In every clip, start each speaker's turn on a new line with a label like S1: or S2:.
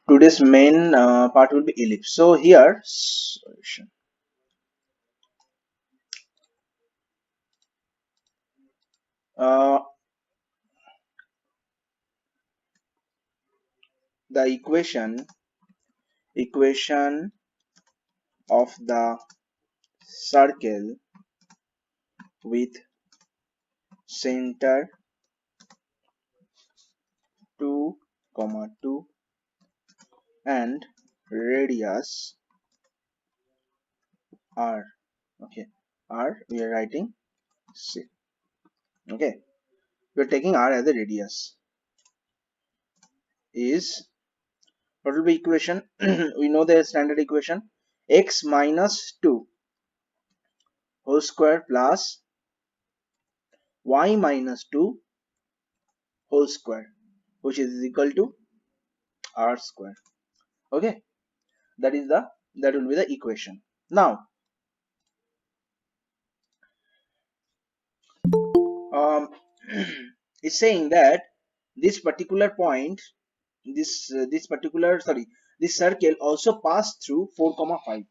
S1: today's main part will be ellipse. So here solution. Uh, the equation of the circle with center 2 comma 2 and radius r. Okay, r we are writing c. Okay, we are taking r as a radius. Is what will be equation? We know the standard equation: x minus 2 whole square plus y minus 2 whole square, which is equal to r square. Okay, that will be the equation. Now um, it's saying that this particular point, this circle also passed through 4 comma 5.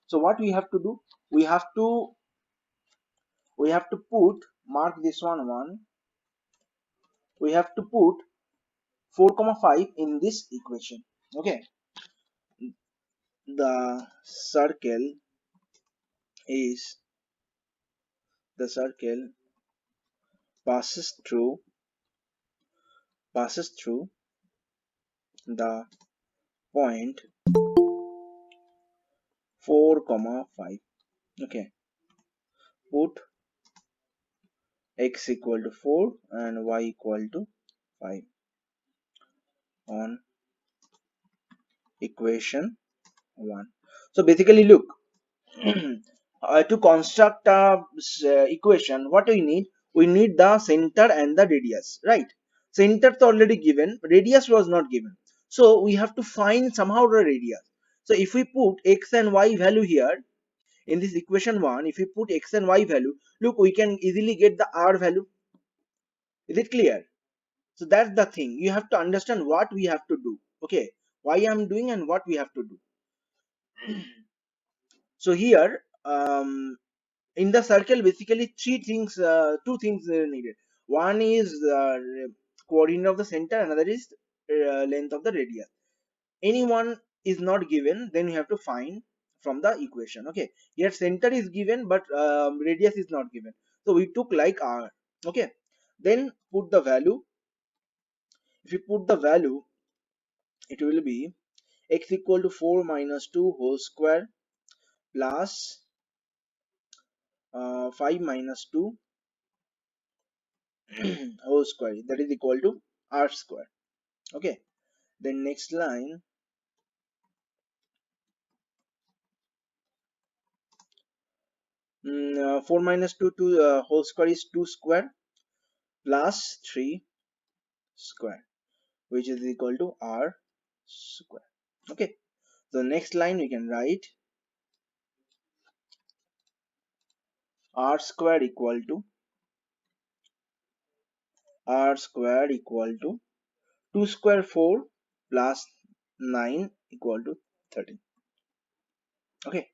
S1: So what we have to do, we have to put, mark this one, we have to put 4 comma 5 in this equation. Okay, the circle is the circle passes through the point 4 comma 5. Okay, put x equal to 4 and y equal to 5 on equation 1. So basically look, to construct a equation, what we need the center and the radius, right? Center is already given, radius was not given, so we have to find somehow the radius. So if we put x and y value here in this equation 1, if we put x and y value, look, we can easily get the r value. Is it clear? So that's the thing, you have to understand what we have to do. Okay, why I'm doing and what we have to do. So here in the circle, basically two things are needed. One is coordinate of the center, another is length of the radius. Any one is not given, then you have to find from the equation. Okay, here center is given, but radius is not given, so we took like r. Okay, then put the value. If you put the value, it will be x equal to 4 minus 2 whole square plus 5 minus 2 whole square, that is equal to r square. Okay, then next line, 4 minus 2 to whole square is 2 square plus 3 square, which is equal to r square. Okay, so next line we can write r square equal to 2 square 4 plus 9 equal to 13. Okay,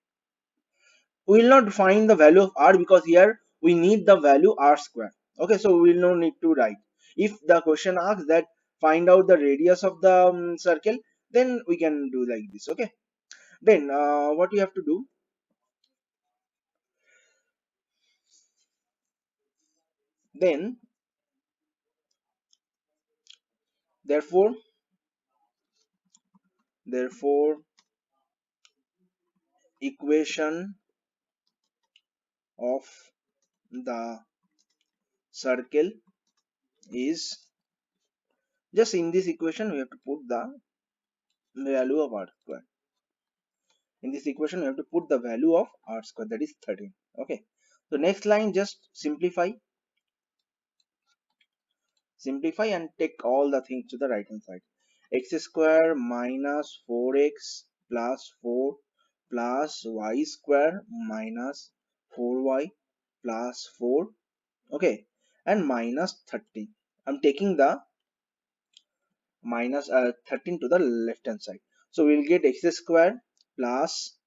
S1: we will not find the value of r because here we need the value r square. Okay, so we will no need to write. If the question asks that find out the radius of the circle, then we can do like this. Okay, then what you have to do, then therefore equation of the circle is, just in this equation we have to put the value of r square. In this equation we have to put the value of r square, that is 13. Okay, so next line, just simplify and take all the things to the right hand side. X square minus 4x plus 4 plus y square minus 4y plus 4. Okay, and minus 30. I'm taking the minus 13 to the left hand side. So we'll get x square plus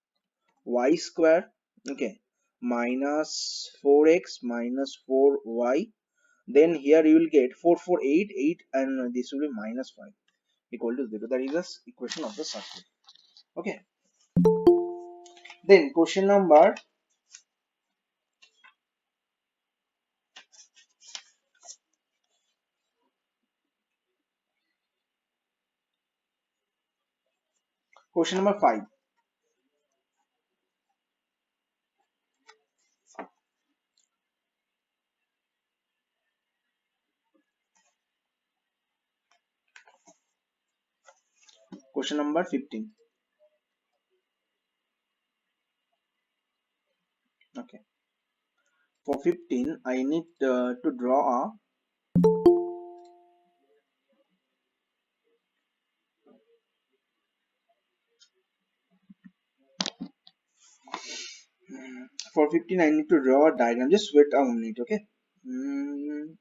S1: y square, okay, minus 4x minus 4y. Then here you will get 4, 4, 8, 8, and this will be minus 5 equal to 0. That is the equation of the circle. Okay. Then question number 5. Question number 15. Okay. For 15, I need to draw a for 15 I need to draw a diagram. Just wait a minute, okay? Mm,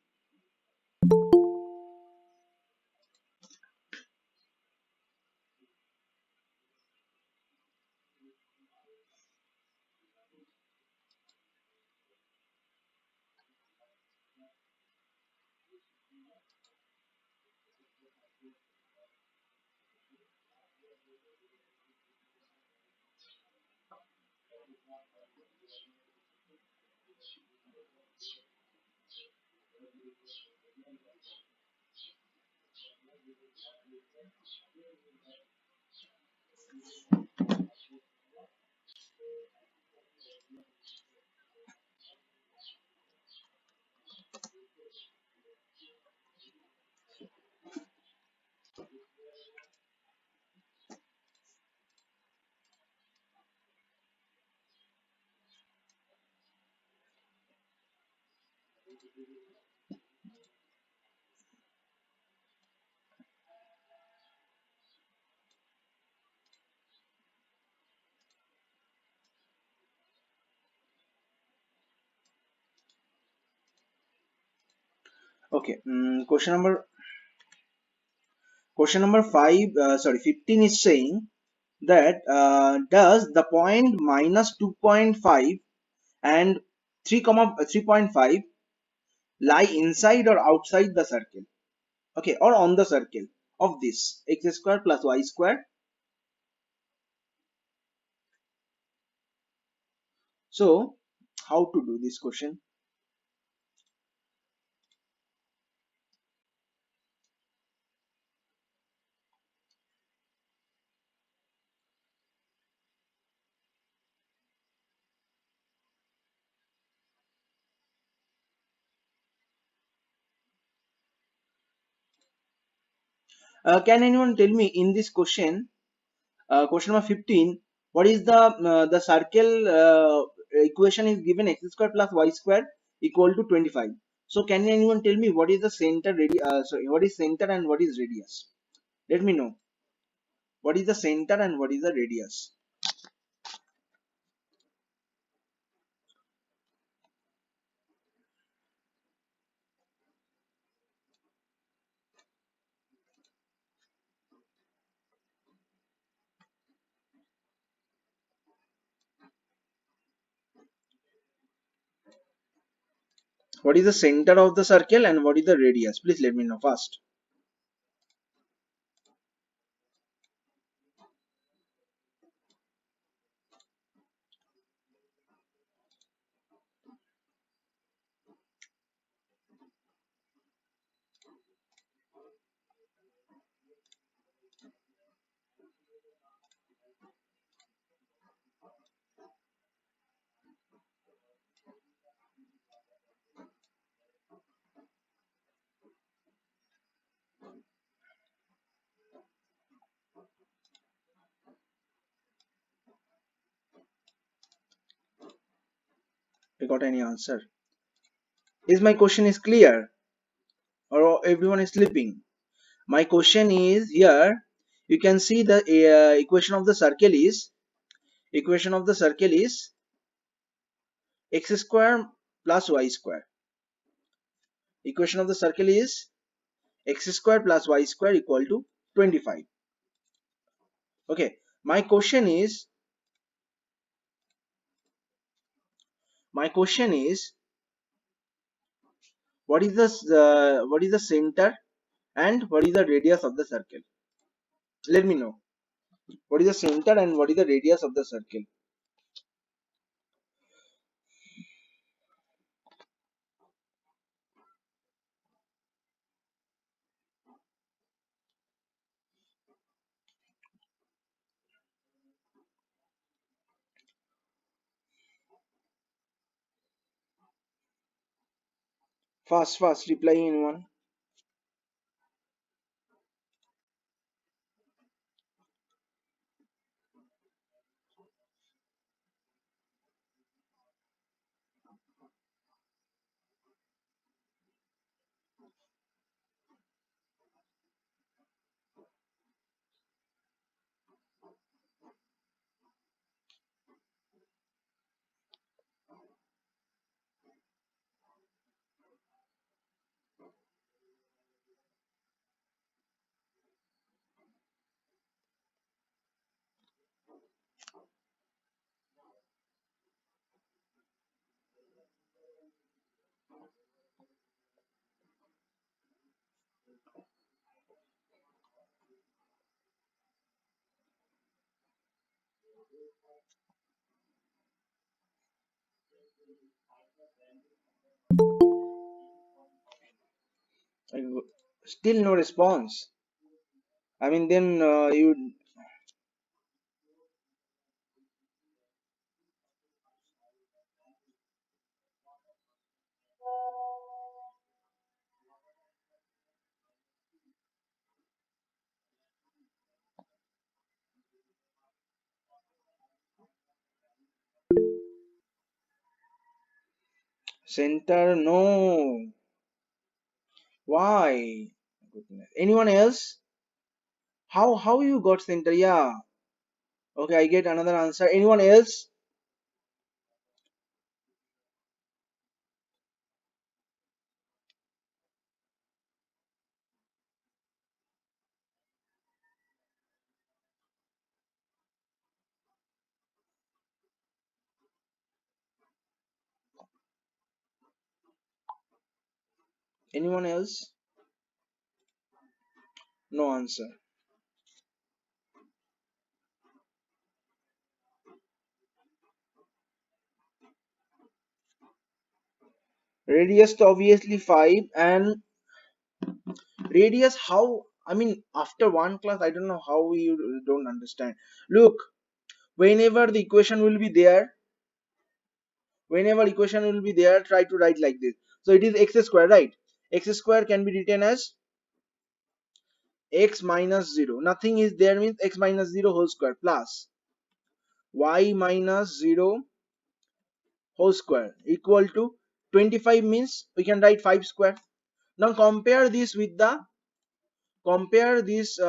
S1: okay. Question number 5, sorry, 15 is saying that does the point minus 2.5 and 3.5 lie inside or outside the circle, okay, or on the circle of this x square plus y square. So how to do this question? Can anyone tell me in this question, question number 15, what is the circle equation is given x square plus y square equal to 25. So can anyone tell me what is the center sorry, what is center and what is radius? Let me know what is the center and what is the radius. What is the center of the circle and what is the radius? Please let me know first. I got any answer? Is my question is clear or everyone is sleeping? My question is here. You can see the equation of the circle is x square plus y square. Equation of the circle is x square plus y square equal to 25. Okay, my question is my question is what is the center and what is the radius of the circle? Let me know. What is the center and what is the radius of the circle? Fast, reply in one. Still no response. I mean, then you center. No. Why? Goodness. Anyone else? How you got center? Yeah. Okay, I get another answer. Anyone else? Anyone else? No answer. Radius to obviously 5 and radius how? I mean, after one class, I don't know how you don't understand. Look, whenever the equation will be there, try to write like this. So it is x square, right? X square can be written as x minus 0. Nothing is there means x minus 0 whole square plus y minus 0 whole square equal to 25 means we can write 5 square. Now compare this compare this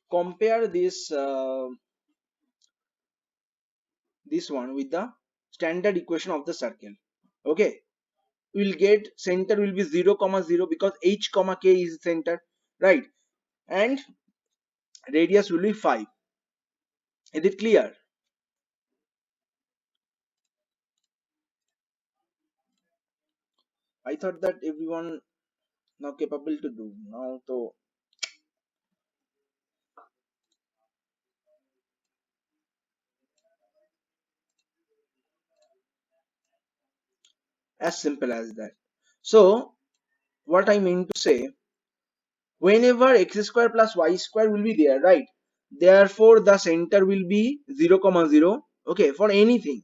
S1: compare this one with the standard equation of the circle. Okay, we'll get center will be 0 comma 0 because h comma k is center, right? And radius will be 5. Is it clear? I thought that everyone now capable to do now, so as simple as that. So what I mean to say, whenever x square plus y square will be there, right? Therefore the center will be 0 comma 0, okay, for anything,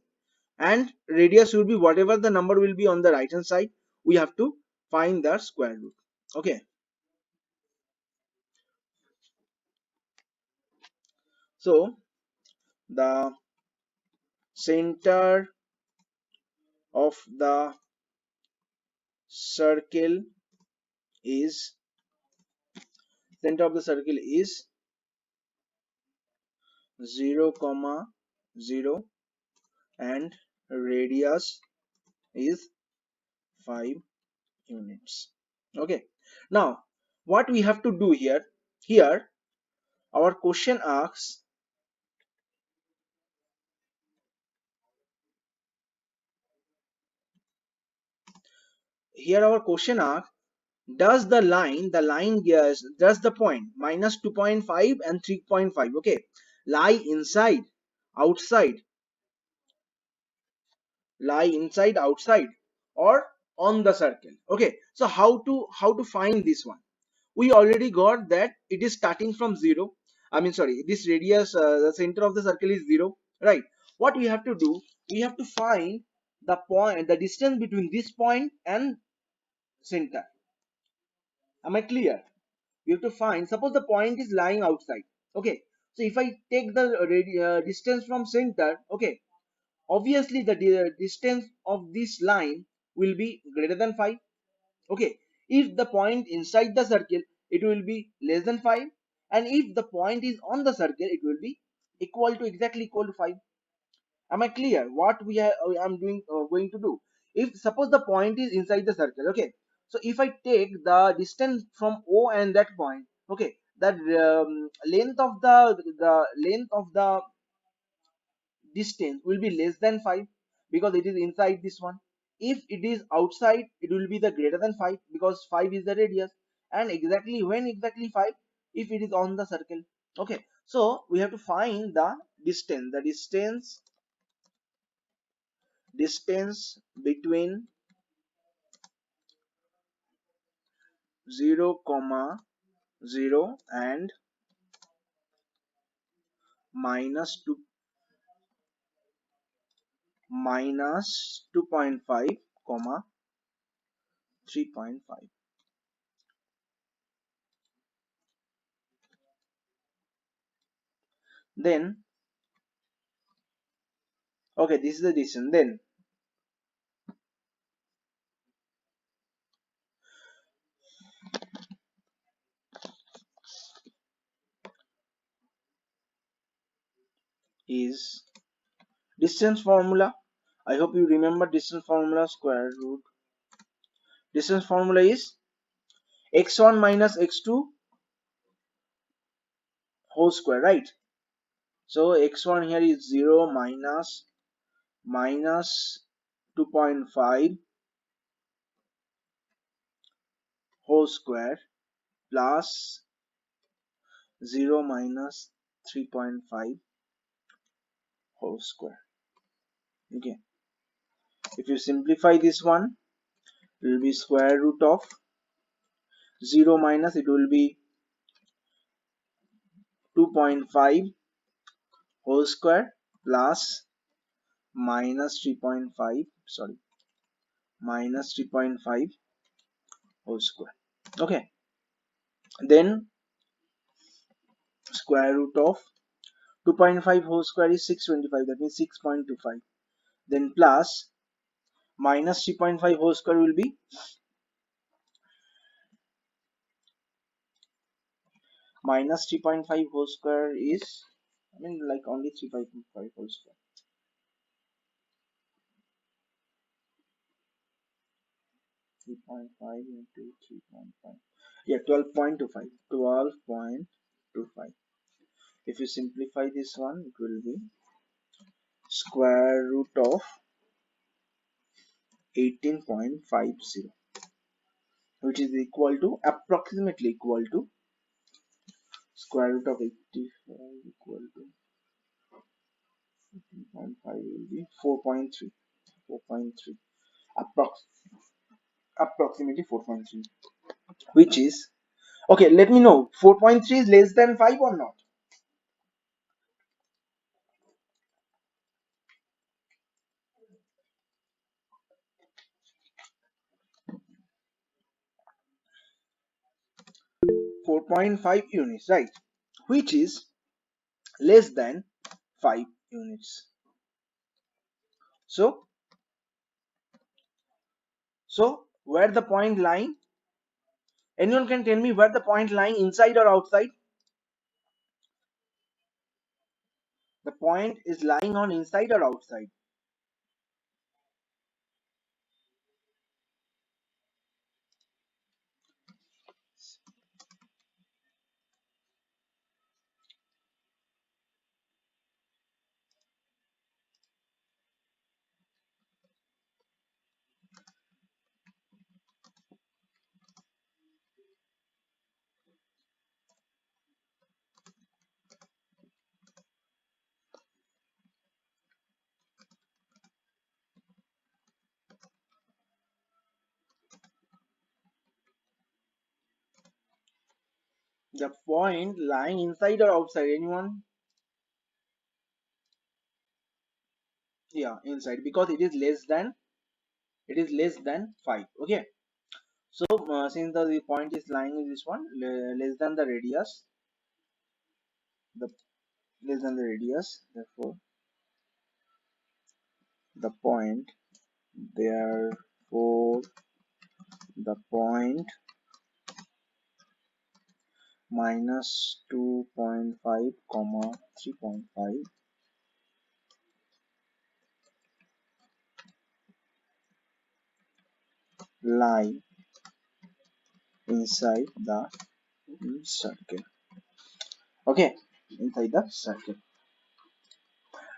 S1: and radius will be whatever the number will be on the right hand side. We have to find the square root. Okay, so the center of the circle is center of the circle is 0 comma 0 and radius is 5 units. Okay, now what we have to do here our question asks, does does the point minus 2.5 and 3.5, okay, lie outside outside or on the circle? Okay, so how to find this one? We already got that it is starting from 0. I mean, sorry, this radius, the center of the circle is 0, right? What we have to do, we have to find the distance between this point and center. Am I clear? We have to find, suppose the point is lying outside, okay, so if I take the distance from center, okay, obviously the distance of this line will be greater than 5. Okay, if the point inside the circle, it will be less than 5, and if the point is on the circle, it will be exactly equal to 5. Am I clear what I'm doing going to do? If suppose the point is inside the circle, okay, so if I take the distance from O and that point, okay, the length of the distance will be less than 5 because it is inside this one. If it is outside, it will be the greater than 5 because 5 is the radius. And exactly when exactly 5, if it is on the circle. Okay, so we have to find the distance between 0 comma 0 and minus 2 minus 2.5 comma 3.5. Then, okay, this is the distance. Then is distance formula. I hope you remember distance formula. Square root distance formula is x1 minus x2 whole square, right? So x1 here is 0 minus 2.5 whole square plus 0 minus 3.5 whole square. Okay, if you simplify this one, it will be square root of 0 minus, it will be 2.5 whole square plus minus 3.5, sorry, minus 3.5 whole square. Okay, then square root of 2.5 whole square is 625, that means 6.25. Then plus minus 3.5 whole square will be minus 3.5 whole square is, I mean, like only 3.5 whole square. 3.5 into 3.5. Yeah, 12.25. 12.25. If you simplify this one, it will be square root of 18.50, which is equal to, approximately equal to, square root of 85 equal to 18.5 will be 4.3. 4.3. Approximately 4.3. Which is, okay, let me know, 4.3 is less than 5 or not? 4.5 units, right? Which is less than 5 units. So So where the point lying? Anyone can tell me where the point lying, inside or outside? The point is lying on inside or outside? The point lying inside or outside? Anyone? Yeah, inside, because it is less than 5. Okay. So since the point is lying in this one, less than the radius, the less than the radius, therefore the point, therefore the point minus 2.5 comma 3.5 lie inside the circle. Okay, inside the circle.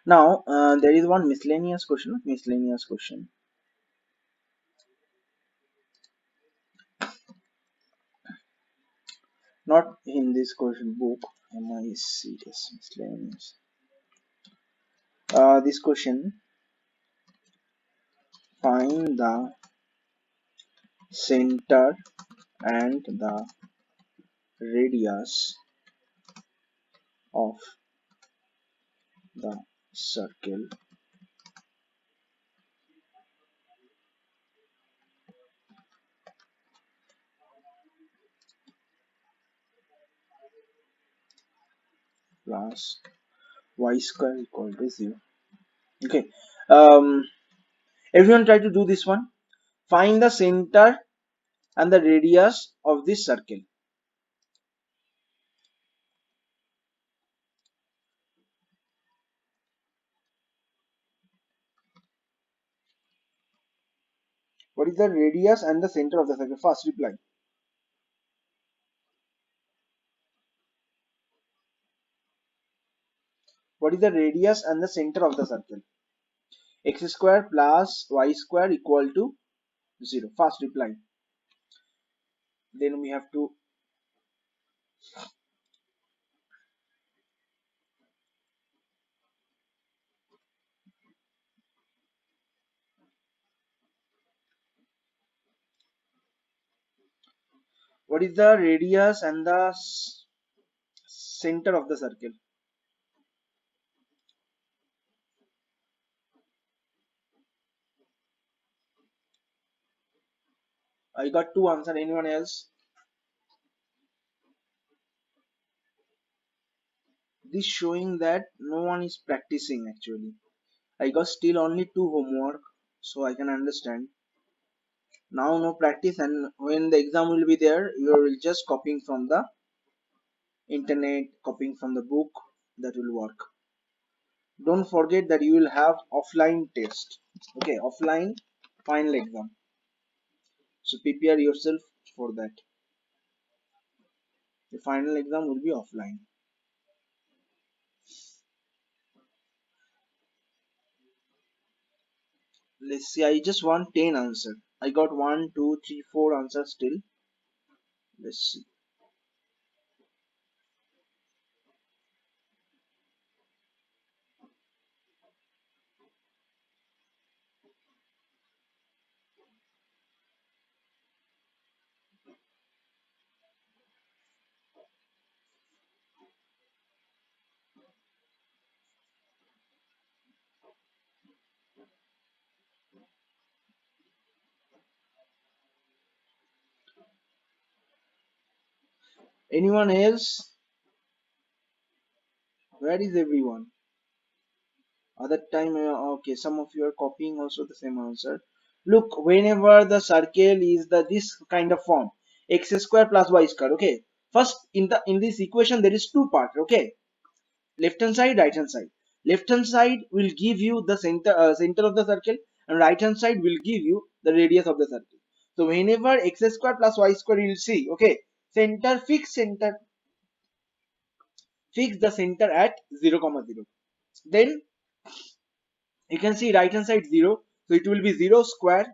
S1: Now there is one miscellaneous question. Not in this question book. MICS miscellaneous. This question: find the center and the radius of the circle plus y square equal to 0. Okay. Um, Everyone try to do this one. Find the center and the radius of this circle. What is the radius and the center of the circle? First reply. What is the radius and the center of the circle? X square plus y square equal to 0. First reply. Then we have to. What is the radius and the center of the circle? I got two answers. Anyone else? This showing that no one is practicing actually. I got still only two homework, so I can understand. Now no practice, and when the exam will be there, you are just copying from the internet, copying from the book. That will work. Don't forget that you will have offline test. Okay, offline final exam. So prepare yourself for that. The final exam will be offline. Let's see. I just want 10 answer. I got 1, 2, 3, 4 answers still. Let's see. Anyone else? Where is everyone? Other time, okay, some of you are copying also the same answer. Look, whenever the circle is the this kind of form, x square plus y square. Okay, first in this equation there is two parts. Okay, left hand side, right hand side. Left hand side will give you the center of the circle, and right hand side will give you the radius of the circle. So whenever x square plus y square you will see, okay, center, fix the center at 0 comma 0. Then you can see right hand side 0, so it will be 0 square,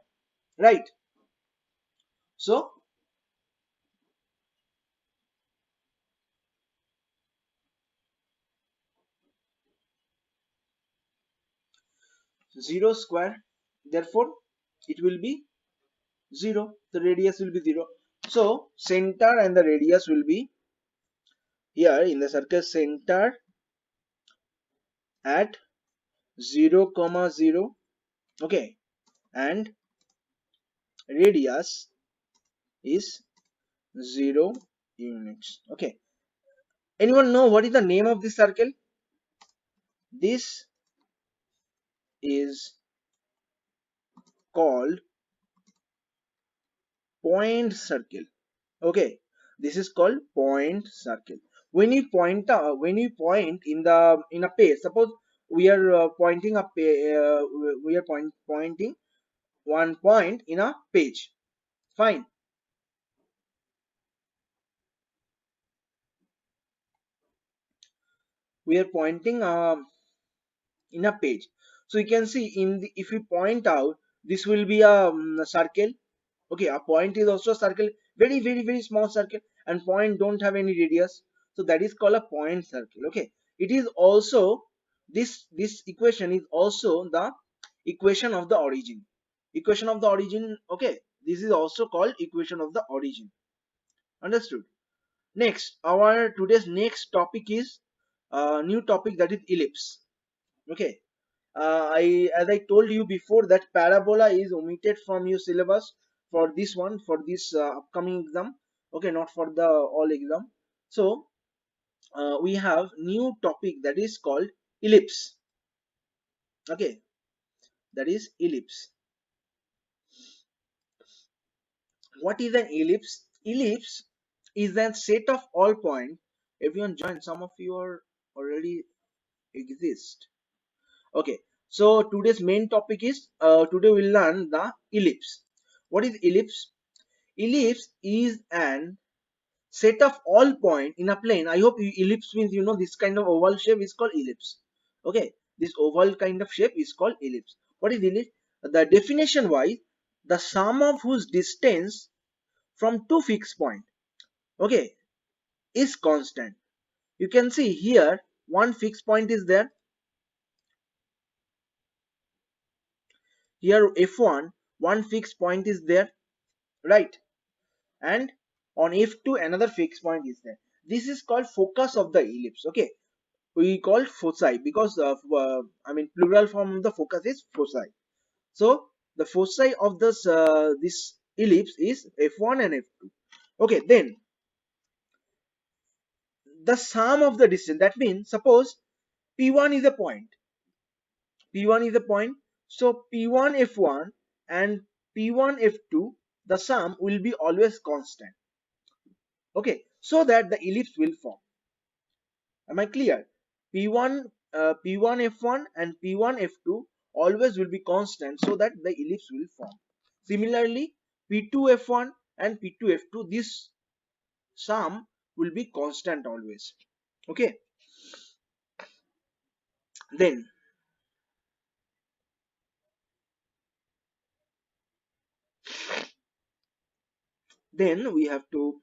S1: right? So 0 square, therefore it will be 0, the radius will be 0. So center and the radius will be here in the circle, center at 0 comma 0, okay, and radius is 0 units. Okay, anyone know what is the name of this circle? This is called point circle. Okay, this is called point circle. When you point out, when you point in a page, suppose we are pointing we are pointing one point in a page, fine. We are pointing in a page, so you can see in the, if we point out, this will be a circle. Okay, a point is also a circle, very small circle, and point don't have any radius, so that is called a point circle. Okay, it is also this equation is also the equation of the origin, equation of the origin. Okay, this is also called equation of the origin. Understood? Next, our today's next topic is a new topic, that is ellipse. Okay, I as I told you before that parabola is omitted from your syllabus for this one, for this upcoming exam. Okay, not for the all exam. So we have new topic that is called ellipse. Okay, that is ellipse. What is an ellipse? Ellipse is a set of all points. Everyone join. Some of you are already exist. Okay, so today's main topic is today we'll learn the ellipse. What is ellipse? Ellipse is an set of all point in a plane. I hope ellipse means you know this kind of oval shape is called ellipse. Okay, this oval kind of shape is called ellipse. What is ellipse? The definition wise, the sum of whose distance from two fixed point, okay, is constant. You can see here one fixed point is there. Here F1, one fixed point is there, right? And on F2 another fixed point is there. This is called focus of the ellipse. Okay, we call foci because of I mean plural form of the focus is foci. So the foci of this ellipse is F1 and F2. Okay, then the sum of the distance, that means suppose P1 is a point, P1 is a point, so P1 F1 and P1 F2, the sum will be always constant. Okay, so that the ellipse will form. Am I clear? P1 P1 F1 and P1 F2 always will be constant, so that the ellipse will form. Similarly, P2 F1 and P2 F2, this sum will be constant always. Okay, then we have to,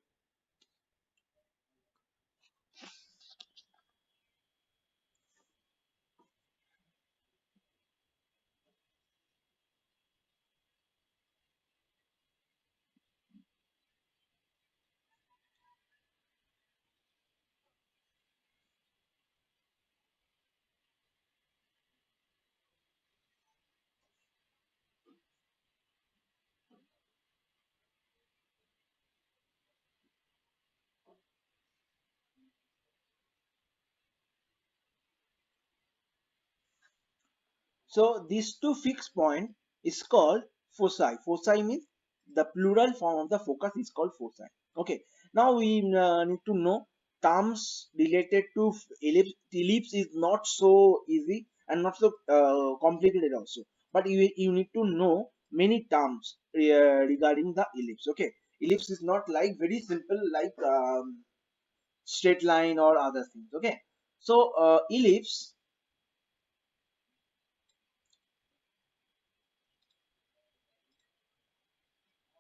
S1: so these two fixed point is called Foci. Foci means the plural form of the focus is called foci. Okay. Now we need to know terms related to ellipse. Ellipse is not so easy and not so complicated also. But you need to know many terms regarding the ellipse. Okay. Ellipse is not like very simple like straight line or other things. Okay. So ellipse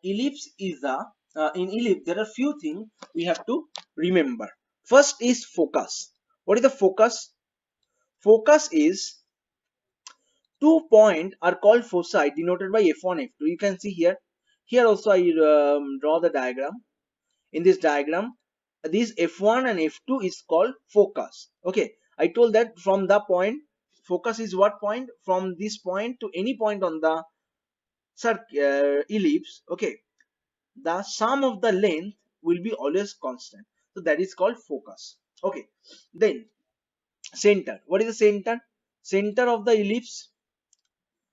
S1: is a in ellipse there are few things we have to remember. First is focus. What is the focus? Focus is two point are called foci denoted by f1 f2. You can see here. Here also I draw the diagram. In this diagram this f1 and f2 is called focus. Okay, I told that from the point, focus is what point, from this point to any point on the ellipse. Okay, the sum of the length will be always constant, so that is called focus. Okay, then center. What is the center? Center of the ellipse,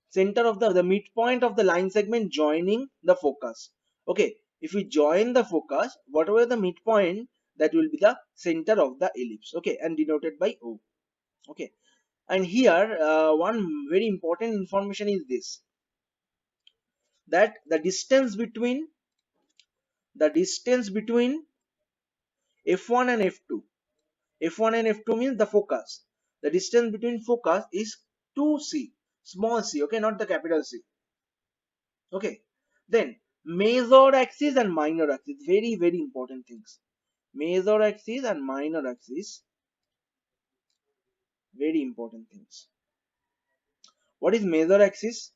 S1: center of the midpoint of the line segment joining the focus. Okay, if we join the focus, whatever the midpoint, that will be the center of the ellipse. Okay, and denoted by O. Okay, and here one very important information is this, that the distance between f1 and f2. F1 and f2 means the focus. The distance between focus is 2c, small c, okay, not the capital C. Okay. Then major axis and minor axis, very very important things. Major axis and minor axis, very important things. What is major axis?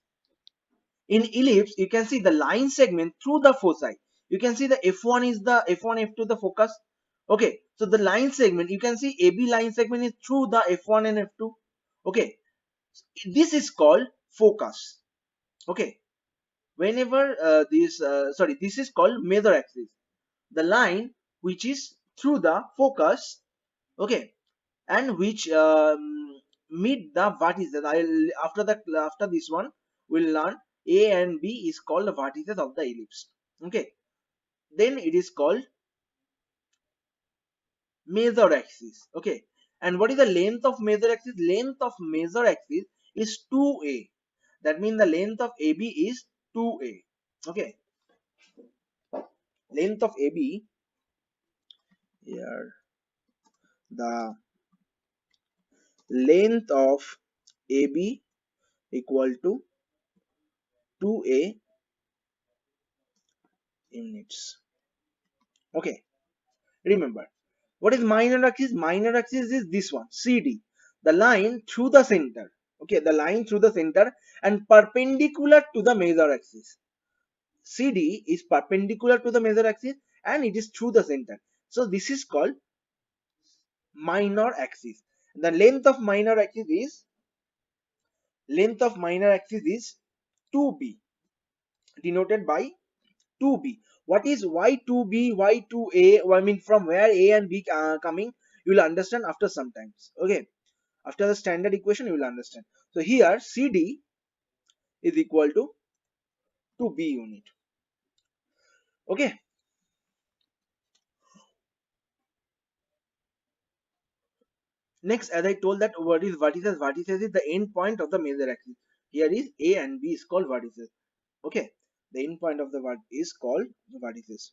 S1: In ellipse, you can see the line segment through the foci. You can see the f1 is the f1 f2 the focus. Okay, so the line segment, you can see AB line segment is through the f1 and f2. Okay, this is called focus. Okay, whenever this is called major axis, the line which is through the focus. Okay, and which meet the vertices. After this one we'll learn A and B is called the vertices of the ellipse. Okay, then it is called major axis. Okay, and what is the length of major axis? Length of major axis is 2a. That means the length of AB is 2a. Okay, length of AB, here the length of AB equal to 2a units. Okay, remember, what is minor axis? Minor axis is this one, CD, the line through the center. Okay, the line through the center and perpendicular to the major axis. CD is perpendicular to the major axis and it is through the center. So this is called minor axis. The length of minor axis is 2b, denoted by 2b. What is why 2b, why 2a? I mean, from where a and b coming, you will understand after some times. Okay, after the standard equation you will understand. So here CD is equal to 2b unit. Okay, next, as I told that what is vertices? Vertices is the end point of the major axis. Here is a and b is called vertices. Okay, the end point of the vert is called vertices,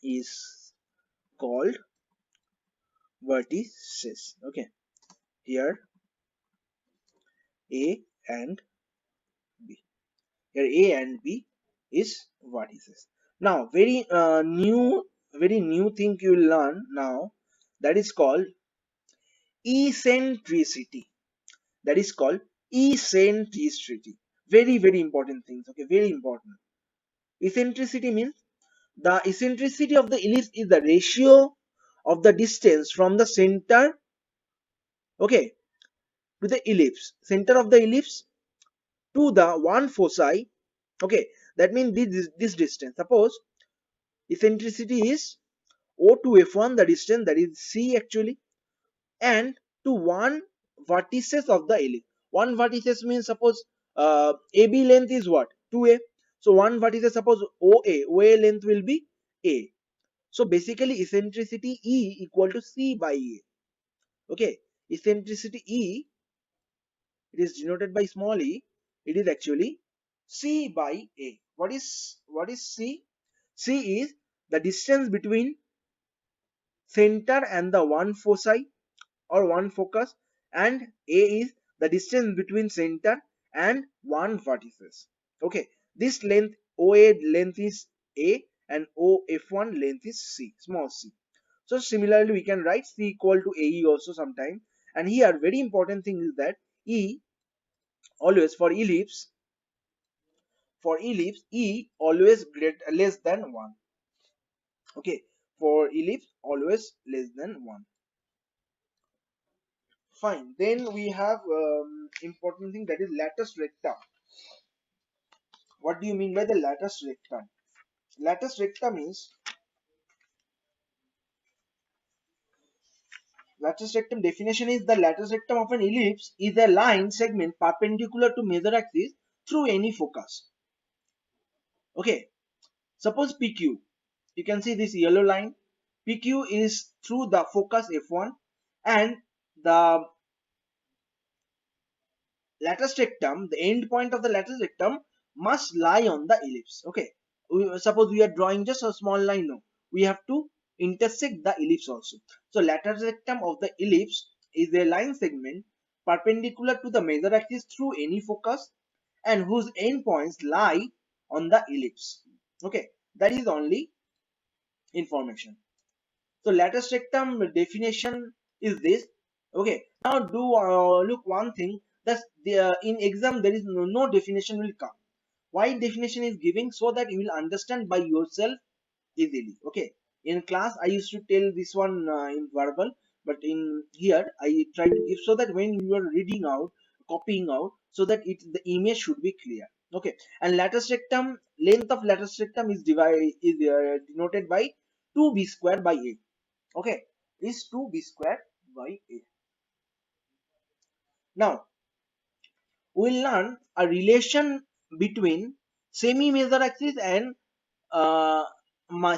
S1: is called vertices. Okay, here a and b, here a and b is vertices. Now very new thing you will learn now, that is called eccentricity. That is called eccentricity. Very very important things. Okay, very important. Eccentricity means the eccentricity of the ellipse is the ratio of the distance from the center, okay, to the ellipse, center of the ellipse to the one foci. Okay, that means this distance. Suppose eccentricity is O to F1, the distance, that is C actually, and to one vertices of the ellipse. One vertices means, suppose AB length is what? 2a. So one vertex, suppose OA length will be a. So basically eccentricity E equal to C by A. Okay, eccentricity E, it is denoted by small e. It is actually C by A. What is C? C is the distance between center and the one foci or one focus, and A is the distance between center and one vertices. Okay, this length OA length is A and OF1 length is C, small c. So similarly we can write C equal to AE also sometime. And here very important thing is that E always for ellipse E always less than 1. Okay, for ellipse always less than 1. Fine. Then we have important thing, that is latus recta. What do you mean by the latus recta? Latus rectum is latus rectum definition is the latus rectum of an ellipse is a line segment perpendicular to major axis through any focus. Okay. Suppose PQ. You can see this yellow line. PQ is through the focus F1, and the latus rectum, the end point of the latus rectum must lie on the ellipse. Okay, suppose we are drawing just a small line now, we have to intersect the ellipse also. So latus rectum of the ellipse is a line segment perpendicular to the major axis through any focus and whose end points lie on the ellipse. Okay, that is only information. So latus rectum definition is this. Okay. Now do look one thing, that in exam there is no definition will come. Why definition is giving? So that you will understand by yourself easily. Okay. In class I used to tell this one in verbal, but in here I try to give, so that when you are reading out, copying out, so that the image should be clear. Okay. And latus rectum, length of latus rectum is denoted by 2b square by a. Okay, is 2b square by a. Now we'll learn a relation between semi major axis and uh,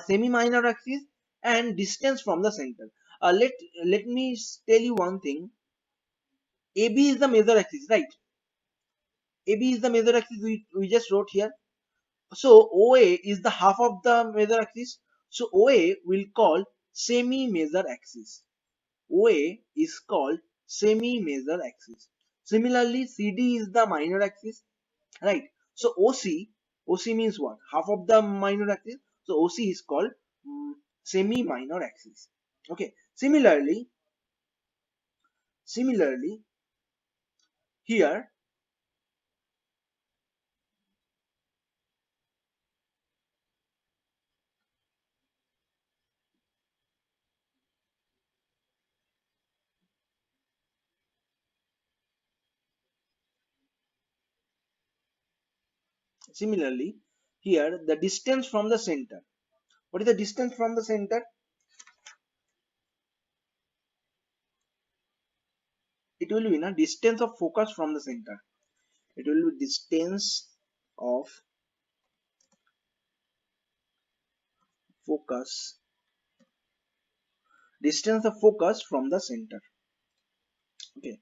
S1: semi minor axis and distance from the center. Let me tell you one thing. AB is the major axis, right? AB is the major axis, we just wrote here. So OA is the half of the major axis. So OA will call semi major axis. OA is called semi-major axis. Similarly, CD is the minor axis, right? So OC means what? Half of the minor axis. So OC is called semi-minor axis. Okay. Similarly, here, the distance from the center. What is the distance from the center? It will be the distance of focus from the center. It will be of focus, distance of focus from the center. Okay.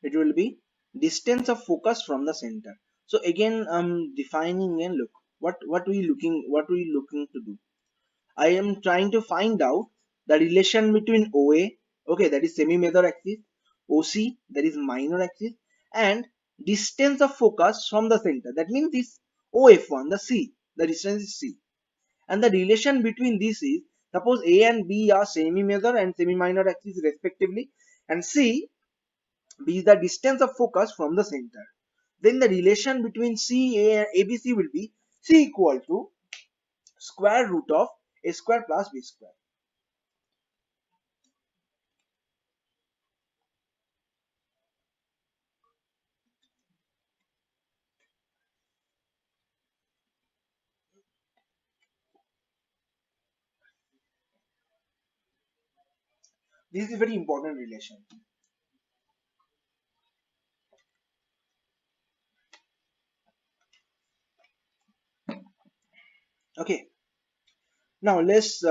S1: It will be distance of focus from the center. So again I'm defining, and look what we looking to do. I am trying to find out the relation between OA, okay, that is semi major axis, OC, that is minor axis, and distance of focus from the center, that means this OF1, the C, the distance is C. And the relation between these is, suppose A and B are semi major and semi minor axis respectively, and C, B is the distance of focus from the center. Then the relation between CA and ABC will be C equal to square root of A square plus B square. This is a very important relation. Okay, now let's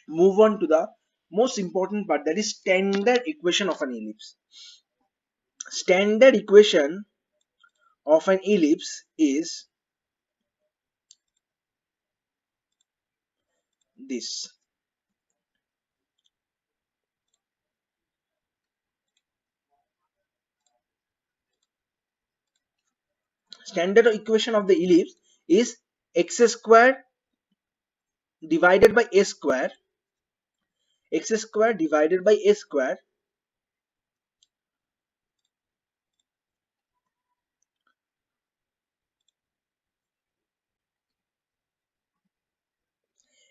S1: move on to the most important part, that is standard equation of an ellipse. Standard equation of an ellipse is this. Standard equation of the ellipse is x square divided by a square, x square divided by a square,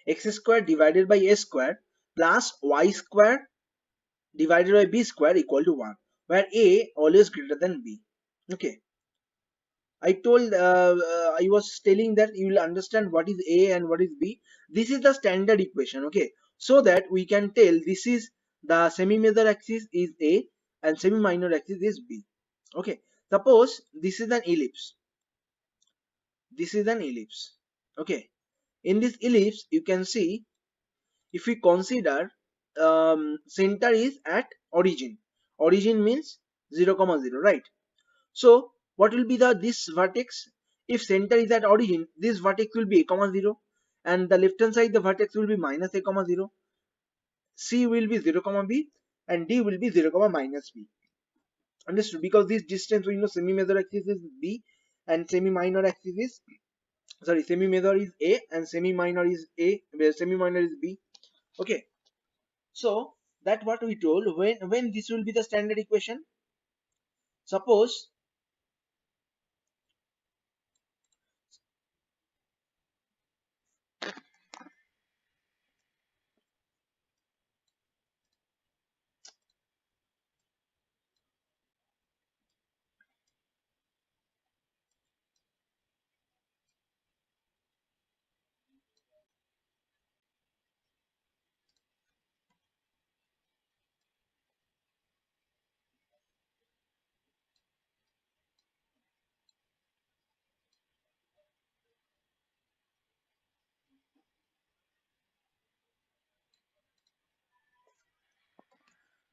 S1: x square divided by a square plus y square divided by b square equal to 1, where a always greater than b. Okay, I was telling that you will understand what is a and what is b. This is the standard equation. Okay, so that we can tell this is the semi major axis is a and semi minor axis is b. Okay, suppose this is an ellipse. This is an ellipse. Okay, in this ellipse you can see, if we consider center is at origin. Origin means 0 comma 0, right? So what will be the this vertex? If center is at origin, this vertex will be a comma 0, and the left hand side the vertex will be minus a comma 0. C will be 0 comma b, and D will be 0 comma minus b. Understood? Because this distance, we know semi major axis is b and semi minor axis is, sorry, semi major is a and semi minor is a, where semi minor is b. Okay, so that what we told, when this will be the standard equation. Suppose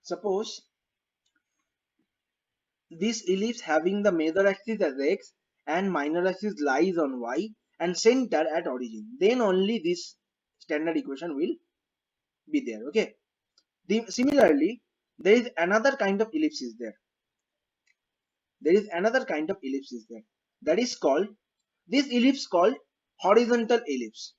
S1: suppose this ellipse having the major axis as x and minor axis lies on y and center at origin, then only this standard equation will be there. Okay, similarly there is another kind of ellipse is there. There is another kind of ellipse is there, that is called, this ellipse called horizontal ellipse.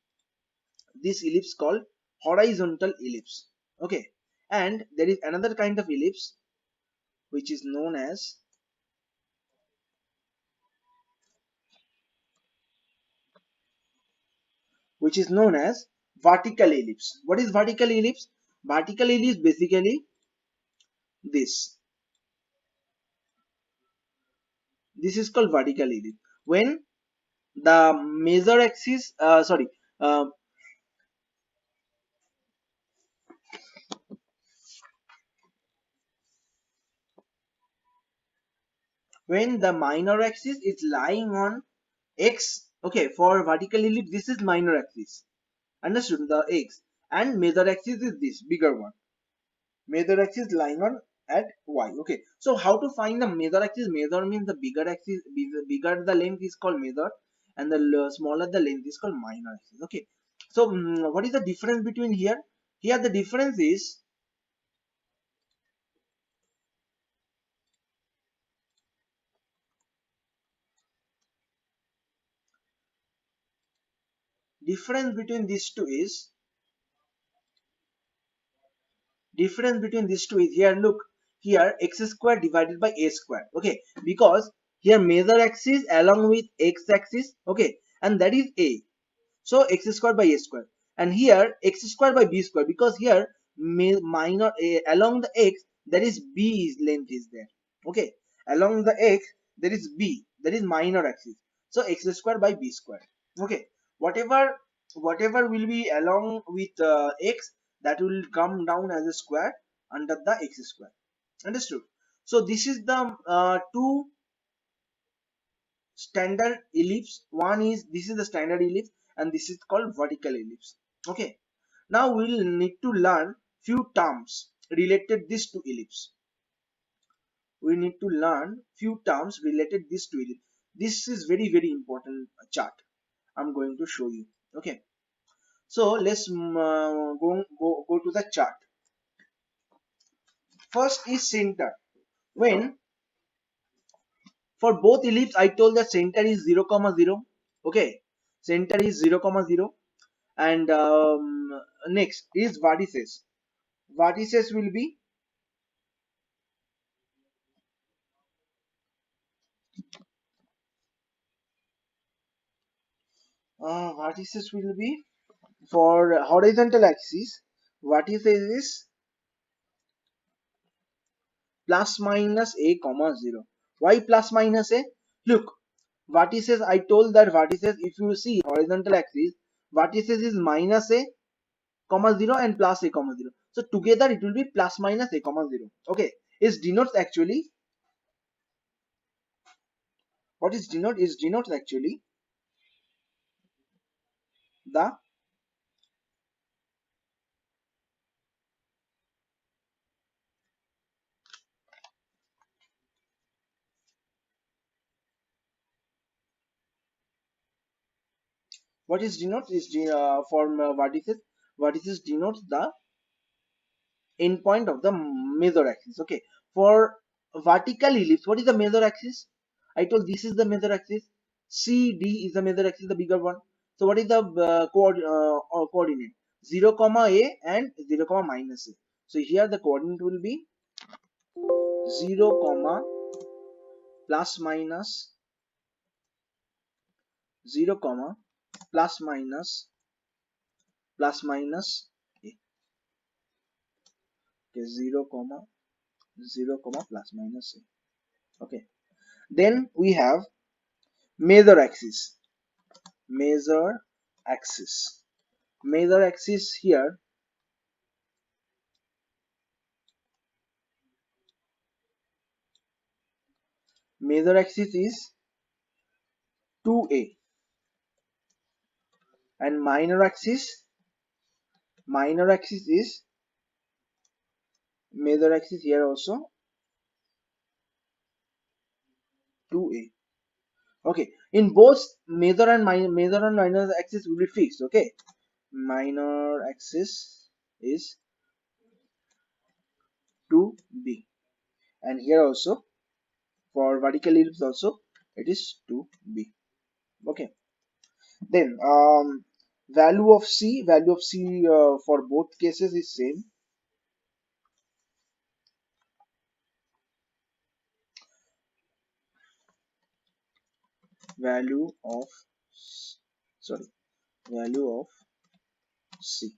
S1: This ellipse called horizontal ellipse. Okay, and there is another kind of ellipse which is known as, vertical ellipse. What is vertical ellipse? Vertical ellipse basically this. This is called vertical ellipse. When the major axis, uh, when the minor axis is lying on x. Okay, for vertical ellipse, this is minor axis. Understood? The x, and major axis is this bigger one. Major axis lying on at y. Okay, so how to find the major axis? Major means the bigger axis, bigger the length is called major, and the smaller the length is called minor axis. Okay, so what is the difference between here? Here the difference is, difference between these two is, difference between these two is, here look, here x square divided by a square. Okay, because here major axis along with x axis. Okay, and that is a, so x square by a square, and here x square by b square, because here minor along the x there is b is length is there. Okay, along the x there is b, that is minor axis, so x square by b square. Okay, whatever will be along with x, that will come down as a square under the x square. Understood? So this is the two standard ellipse. One is, this is the standard ellipse, and this is called vertical ellipse. Okay, now we will need to learn few terms related this to ellipse. We need to learn few terms related this to ellipse. This is very important chart I'm going to show you. Okay, so let's go to the chart. First is center. When for both ellipse I told that center is 0 comma 0. Okay, center is 0 comma 0. And next is vertices. Vertices will be vertices will be for horizontal axis. Vertices is plus minus a comma 0. Why plus minus a? Look, vertices, I told that vertices, if you see horizontal axis, vertices is minus a comma 0 and plus a comma 0. So together it will be plus minus a comma 0. Okay, it denotes actually, what is denote? Is denotes actually the, what is denotes is for vertices. Vertices denotes the endpoint of the major axis. Okay, for vertical ellipse, what is the major axis? I told this is the major axis. CD is the major axis, the bigger one. So what is the coordinate? 0 comma a and 0 comma minus a. So here the coordinate will be 0 comma plus minus 0 comma plus minus a. Okay, 0 comma 0 comma plus minus a. Okay, then we have major axis. Major axis. Major axis here, major axis is 2a, and minor axis is, major axis here also 2a. Okay, in both major and minor axis will be fixed. Okay, minor axis is 2b, and here also for vertical ellipse also it is 2b. Okay, then value of c for both cases is same. Value of, sorry, value of c.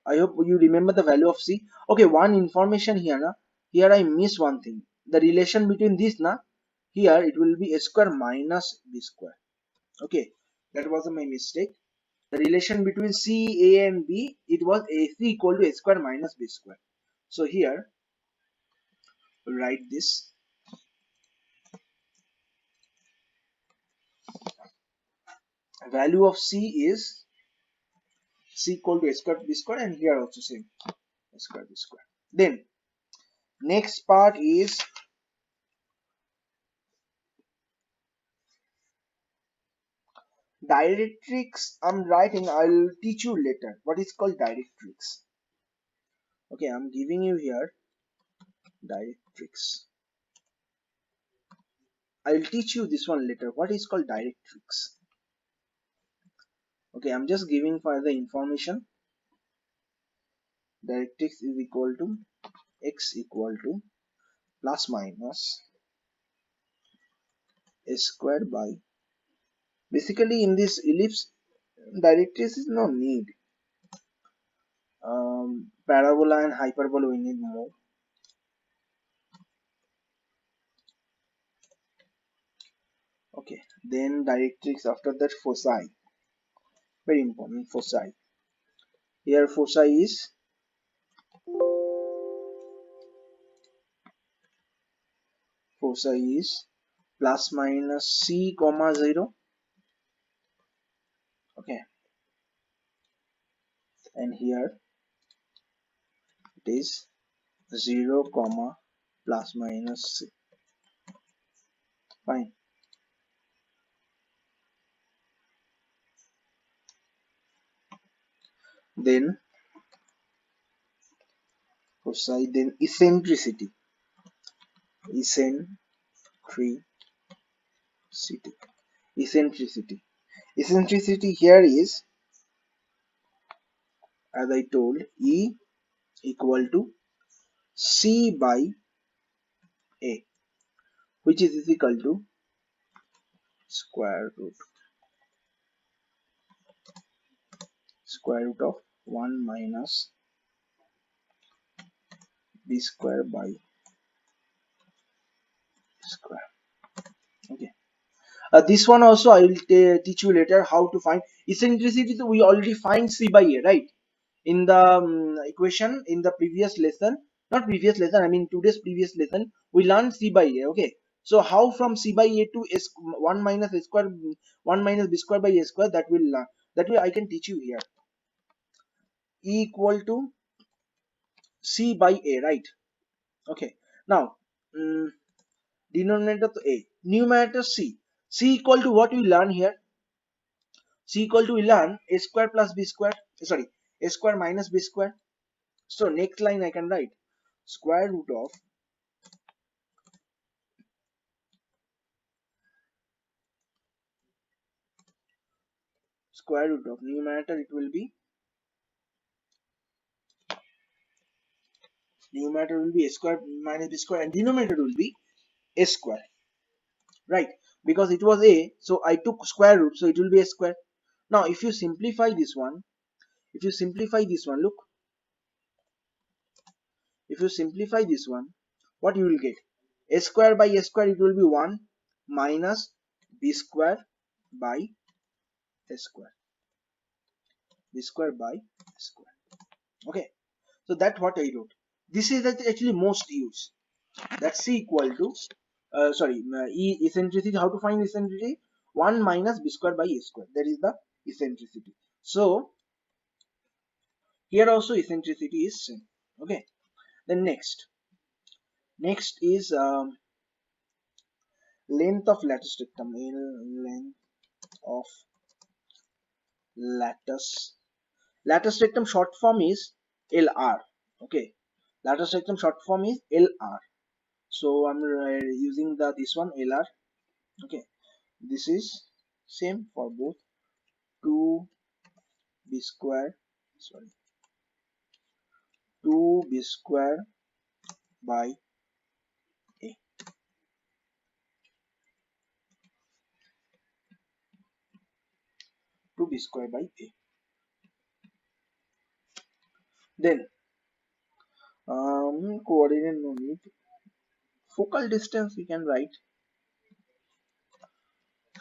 S1: I hope you remember the value of c. Okay, one information here na, here I miss one thing. The relation between this na, here it will be a square minus b square. Okay, that was my mistake. The relation between c, a and b, it was ac equal to a square minus b square. So here we'll write this. Value of c is c equal to a square b square, and here also same, a square b square. Then next part is directrix. I'm writing, I'll teach you later what is called directrix. Okay, I'm giving you here directrix. I'll teach you this one later, what is called directrix. Okay, I'm just giving for the information. Directrix is equal to x equal to plus minus a square by, basically in this ellipse directrix is no need. Parabola and hyperbola we need more. Okay, then directrix, after that foci, very important, foci. Here foci is plus minus c comma 0. Okay, and here it is 0 comma plus minus c. Fine. Then foci, then eccentricity eccentricity eccentricity here is, as I told, e equal to c by a, which is equal to square root of 1 minus b square by square. Okay. This one also I will teach you later how to find eccentricity. So we already find c by a, right? In the equation in the previous lesson, not previous lesson, I mean today's previous lesson, we learned c by a. Okay. So how from c by a to s 1 minus a square 1 minus b square by a square, that will that way I can teach you here. E equal to c by a, right? Okay. Now denominator to a, numerator c. C equal to what we learn here? C equal to, we learn a square plus b square, sorry, a square minus b square. So next line I can write square root of numerator, it will be a square minus b square, and denominator will be a square, right? Because it was a, so I took square root, so it will be a square. Now if you simplify this one, look, if you simplify this one, what you will get? A square by a square, it will be 1 minus b square by a square, square. Okay, so that's what I wrote. This is actually most used. That's c equal to eccentricity. How to find eccentricity? 1 minus b square by a square, that is the eccentricity. So here also eccentricity is same. Okay, then next is length of lattice rectum. Length of lattice rectum short form is LR. Okay, lattice rectum short form is LR. So I'm using the this one LR. Okay, this is same for both. 2 b square, sorry, 2 b square by a, 2 b square by a. Then coordinate no need. Focal distance we can write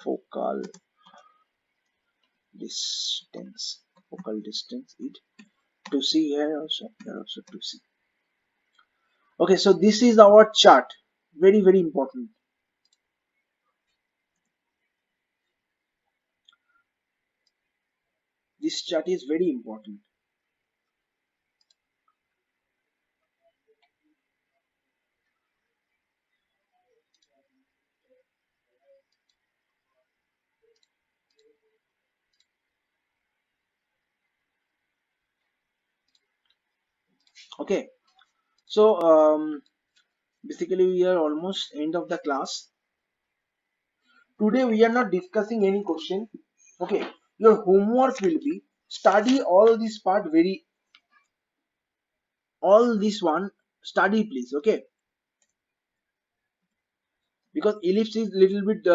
S1: focal distance it to see, here also, 2c. Okay, so this is our chart. Very, very important. This chart is very important. Okay, so basically we are almost end of the class. Today we are not discussing any question. Okay, your homework will be study all this part, very all this one study please. Okay, because ellipse is little bit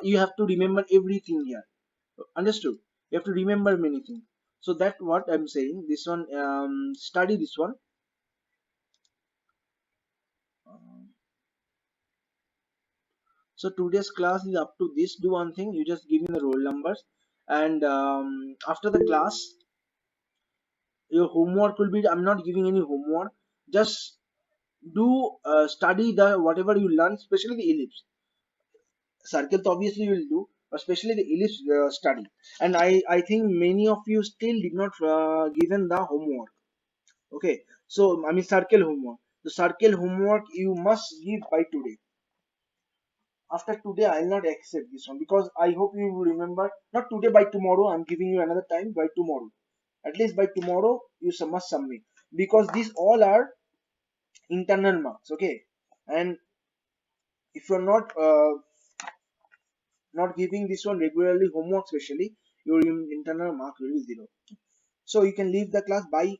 S1: you have to remember everything here. Understood? You have to remember many things. So that what I'm saying, this one study this one. So today's class is up to this. Do one thing, you just give me the roll numbers, and after the class Your homework will be, I'm not giving any homework, just do study the whatever you learn, especially the ellipse. Circles obviously you will do, but especially the ellipse study. And I think many of you still did not given the homework. Okay, so I mean circle homework. The circle homework you must give by today. After today I'll not accept this one, because I hope you will remember. Not today, by tomorrow. I'm giving you another time. By tomorrow, at least by tomorrow, you must submit, because these all are internal marks. Okay, and if you're not giving this one regularly homework, especially, your internal mark will be zero. So you can leave the class. Bye.